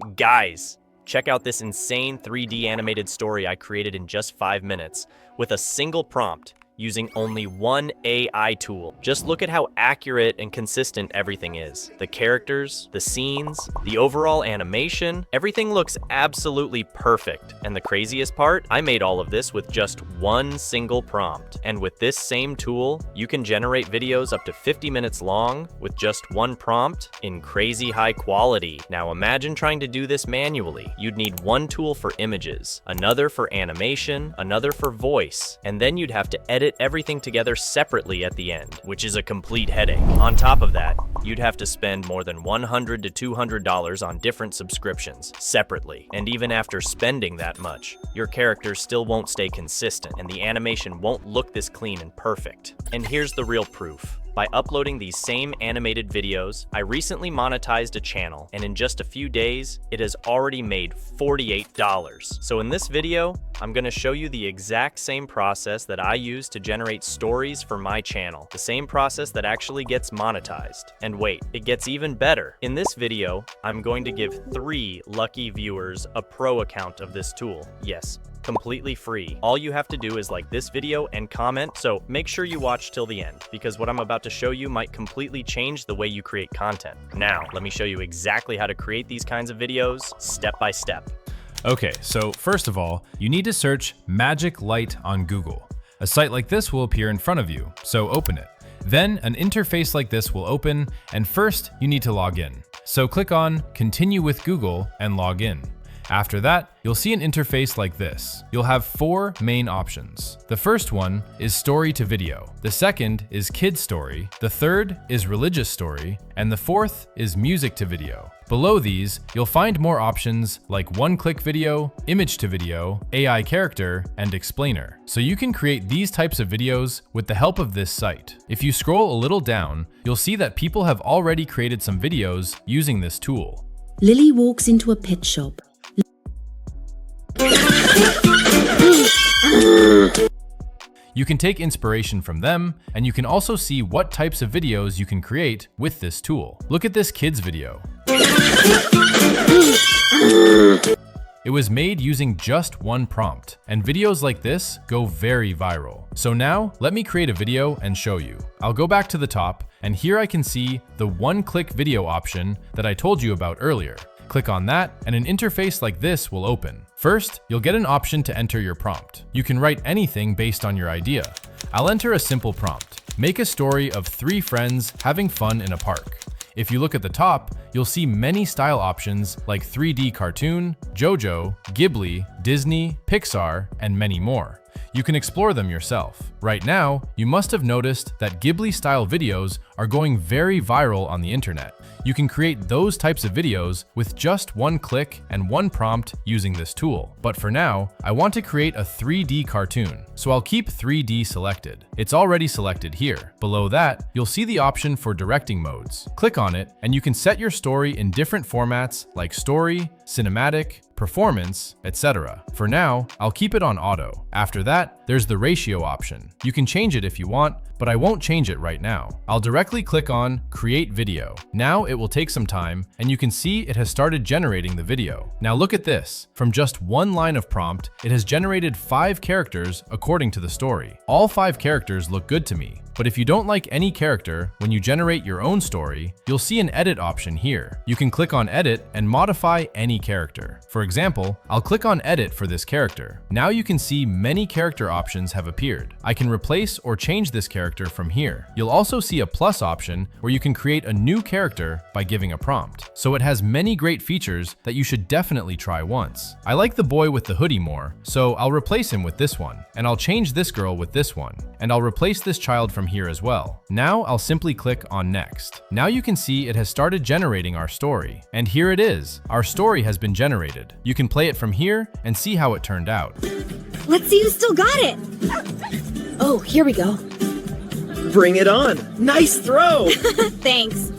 Guys, check out this insane 3D animated story I created in just 5 minutes with a single prompt using only one AI tool. Just look at how accurate and consistent everything is. The characters, the scenes, the overall animation, everything looks absolutely perfect. And the craziest part, I made all of this with just one single prompt. And with this same tool, you can generate videos up to 50 minutes long with just one prompt in crazy high quality. Now imagine trying to do this manually. You'd need one tool for images, another for animation, another for voice, and then you'd have to edit everything together separately at the end, which is a complete headache. On top of that, you'd have to spend more than $100 to $200 on different subscriptions separately. And even after spending that much, your characters still won't stay consistent and the animation won't look this clean and perfect. And here's the real proof. By uploading these same animated videos, I recently monetized a channel, and in just a few days, it has already made $48. So in this video, I'm gonna show you the exact same process that I use to generate stories for my channel. The same process that actually gets monetized. And wait, it gets even better. In this video, I'm going to give 3 lucky viewers a pro account of this tool. Yes, completely free. All you have to do is like this video and comment, so make sure you watch till the end, because what I'm about to show you might completely change the way you create content. Now, let me show you exactly how to create these kinds of videos, step by step. Okay, so first of all, you need to search Magic Light on Google. A site like this will appear in front of you, so open it. Then an interface like this will open, and first you need to log in. So click on Continue with Google and log in. After that, you'll see an interface like this. You'll have 4 main options. The first one is story to video. The second is kid story. The third is religious story. And the fourth is music to video. Below these, you'll find more options like one-click video, image to video, AI character, and explainer. So you can create these types of videos with the help of this site. If you scroll a little down, you'll see that people have already created some videos using this tool. Lily walks into a pet shop. You can take inspiration from them, and you can also see what types of videos you can create with this tool. Look at this kid's video. It was made using just one prompt, and videos like this go very viral. So now, let me create a video and show you. I'll go back to the top, and here I can see the one-click video option that I told you about earlier. Click on that, and an interface like this will open. First, you'll get an option to enter your prompt. You can write anything based on your idea. I'll enter a simple prompt. Make a story of 3 friends having fun in a park. If you look at the top, you'll see many style options like 3D cartoon, JoJo, Ghibli, Disney, Pixar, and many more. You can explore them yourself. Right now, you must have noticed that Ghibli-style videos are going very viral on the internet. You can create those types of videos with just one click and one prompt using this tool. But for now, I want to create a 3D cartoon, so I'll keep 3D selected. It's already selected here. Below that, you'll see the option for directing modes. Click on it, and you can set your story in different formats like story, cinematic, performance, etc. For now, I'll keep it on auto. After that, there's the ratio option. You can change it if you want, but I won't change it right now. I'll directly click on Create Video. Now it will take some time, and you can see it has started generating the video. Now look at this. From just one line of prompt, it has generated 5 characters according to the story. All 5 characters look good to me. But if you don't like any character, when you generate your own story, you'll see an edit option here. You can click on edit and modify any character. For example, I'll click on edit for this character. Now you can see many character options have appeared. I can replace or change this character from here. You'll also see a plus option where you can create a new character by giving a prompt. So it has many great features that you should definitely try once. I like the boy with the hoodie more, so I'll replace him with this one. And I'll change this girl with this one. And I'll replace this child from here as well. Now I'll simply click on next. Now you can see it has started generating our story. And here it is. Our story has been generated. You can play it from here and see how it turned out. Let's see who still got it. Oh, here we go. Bring it on. Nice throw. Thanks.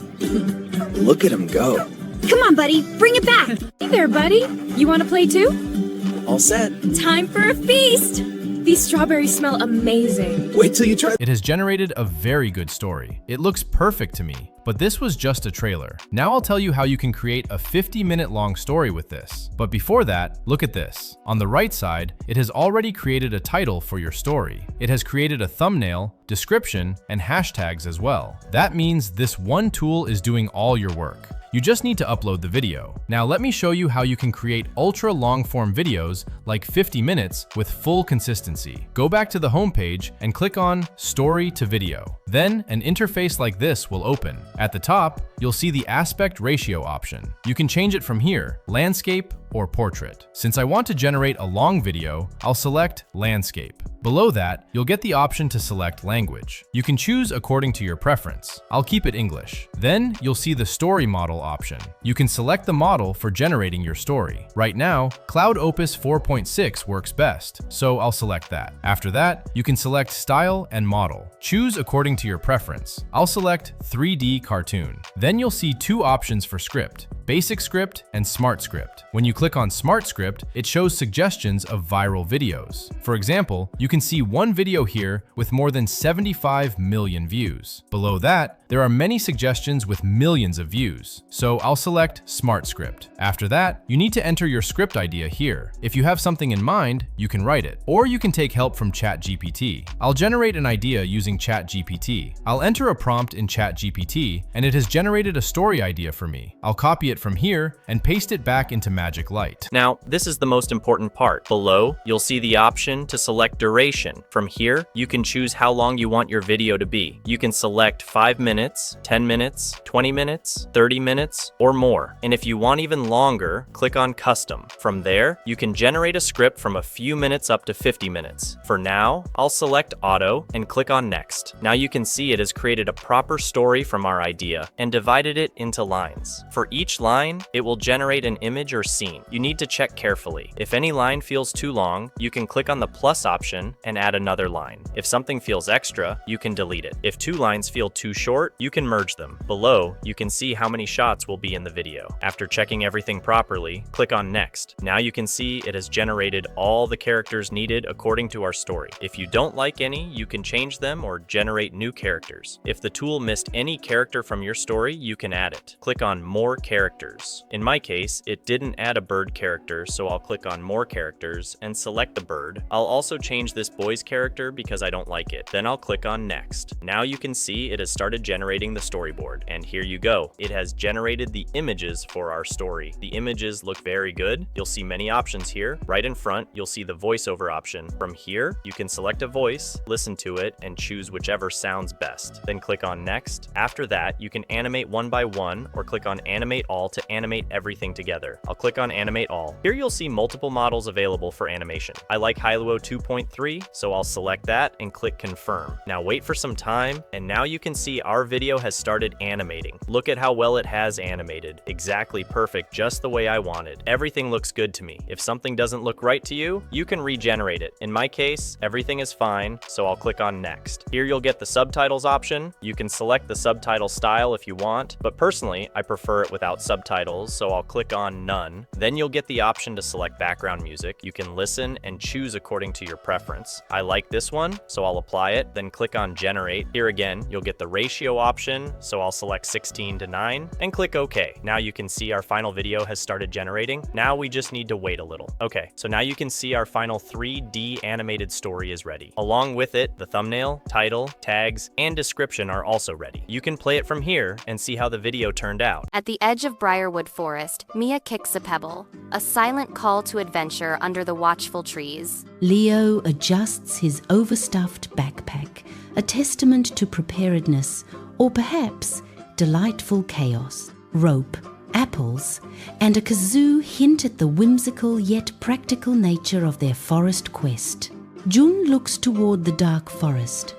Look at him go. Come on, buddy. Bring it back. Hey there, buddy. You want to play too? All set. Time for a feast. These strawberries smell amazing. Wait till you try. It has generated a very good story. It looks perfect to me, but this was just a trailer. Now I'll tell you how you can create a 50-minute long story with this. But before that, look at this. On the right side, it has already created a title for your story. It has created a thumbnail, description, and hashtags as well. That means this one tool is doing all your work. You just need to upload the video. Now let me show you how you can create ultra long form videos like 50 minutes with full consistency. Go back to the homepage and click on Story to Video. Then an interface like this will open. At the top, you'll see the aspect ratio option. You can change it from here, landscape or portrait. Since I want to generate a long video, I'll select landscape. Below that, you'll get the option to select language. You can choose according to your preference. I'll keep it English. Then you'll see the story model option. You can select the model for generating your story. Right now, Cloud Opus 4.6 works best, so I'll select that. After that, you can select style and model. Choose according to your preference. I'll select 3D cartoon. Then you'll see two options for script: Basic Script and Smart Script. When you click on Smart Script, it shows suggestions of viral videos. For example, you can see one video here with more than 75 million views. Below that, there are many suggestions with millions of views. So I'll select Smart Script. After that, you need to enter your script idea here. If you have something in mind, you can write it. Or you can take help from ChatGPT. I'll generate an idea using ChatGPT. I'll enter a prompt in ChatGPT, and it has generated a story idea for me. I'll copy it from here and paste it back into Magic Light. Now, this is the most important part. Below, you'll see the option to select duration. From here, you can choose how long you want your video to be. You can select 5 minutes, 10 minutes, 20 minutes, 30 minutes, or more. And if you want even longer, click on Custom. From there, you can generate a script from a few minutes up to 50 minutes. For now, I'll select Auto and click on Next. Now you can see it has created a proper story from our idea and divided it into lines. For each line, it will generate an image or scene. You need to check carefully. If any line feels too long, you can click on the plus option and add another line. If something feels extra, you can delete it. If two lines feel too short, you can merge them. Below, you can see how many shots will be in the video. After checking everything properly, click on Next. Now you can see it has generated all the characters needed according to our story. If you don't like any, you can change them or generate new characters. If the tool missed any character from your story, you can add it. Click on More Characters. In my case, it didn't add a bird character, so I'll click on More Characters and select the bird. I'll also change this boy's character because I don't like it. Then I'll click on Next. Now you can see it has started generating the storyboard. And here you go. It has generated the images for our story. The images look very good. You'll see many options here. Right in front, you'll see the voiceover option. From here, you can select a voice, listen to it, and choose whichever sounds best. Then click on Next. After that, you can animate one by one or click on Animate All to animate everything together. I'll click on Animate All. Here you'll see multiple models available for animation. I like Hailuo 2.3, so I'll select that and click Confirm. Now wait for some time, and now you can see our video has started animating. Look at how well it has animated. Exactly perfect, just the way I wanted. Everything looks good to me. If something doesn't look right to you, you can regenerate it. In my case, everything is fine, so I'll click on Next. Here you'll get the subtitles option. You can select the subtitle style if you want, but personally, I prefer it without subtitles, so I'll click on None. Then you'll get the option to select background music. You can listen and choose according to your preference. I like this one, so I'll apply it, then click on Generate. Here again, you'll get the ratio option, so I'll select 16:9 and click OK. Now you can see our final video has started generating. Now we just need to wait a little. Okay, so now you can see our final 3D animated story is ready. Along with it, the thumbnail, title, tags, and description are also ready. You can play it from here and see how the video turned out. At the edge of Briarwood Forest, Mia kicks a pebble, a silent call to adventure under the watchful trees. Leo adjusts his overstuffed backpack, a testament to preparedness, or perhaps delightful chaos. Rope, apples, and a kazoo hint at the whimsical yet practical nature of their forest quest. Jun looks toward the dark forest.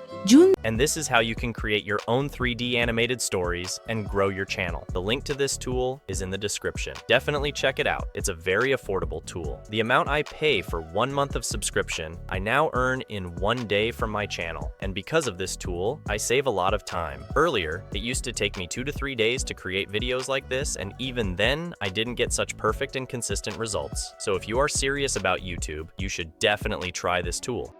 And this is how you can create your own 3D animated stories and grow your channel. The link to this tool is in the description. Definitely check it out. It's a very affordable tool. The amount I pay for 1 month of subscription, I now earn in 1 day from my channel. And because of this tool, I save a lot of time. Earlier, it used to take me 2 to 3 days to create videos like this, and even then, I didn't get such perfect and consistent results. So if you are serious about YouTube, you should definitely try this tool.